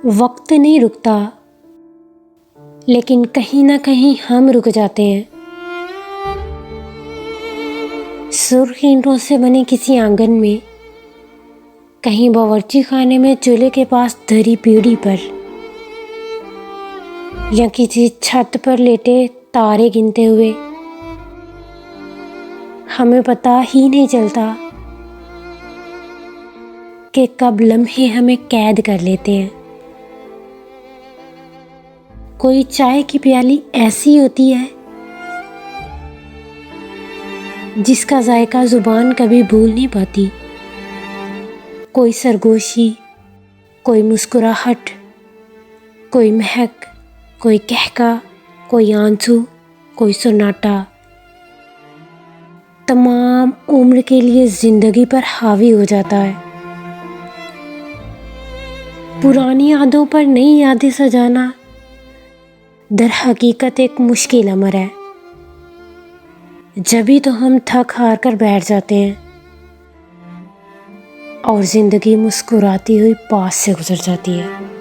वक्त नहीं रुकता, लेकिन कहीं ना कहीं हम रुक जाते हैं। सुर्ख ईंटों से बने किसी आंगन में, कहीं बावर्ची खाने में चूल्हे के पास धरी पीढ़ी पर, या किसी छत पर लेटे तारे गिनते हुए, हमें पता ही नहीं चलता कि कब लम्हे हमें कैद कर लेते हैं। कोई चाय की प्याली ऐसी होती है जिसका जायका जुबान कभी भूल नहीं पाती। कोई सरगोशी, कोई मुस्कुराहट, कोई महक, कोई कहका, कोई आंसू, कोई सन्नाटा, तमाम उम्र के लिए जिंदगी पर हावी हो जाता है। पुरानी यादों पर नई यादें सजाना दर हकीकत एक मुश्किल अमर है। जभी तो हम थक हार कर बैठ जाते हैं और जिंदगी मुस्कुराती हुई पास से गुजर जाती है।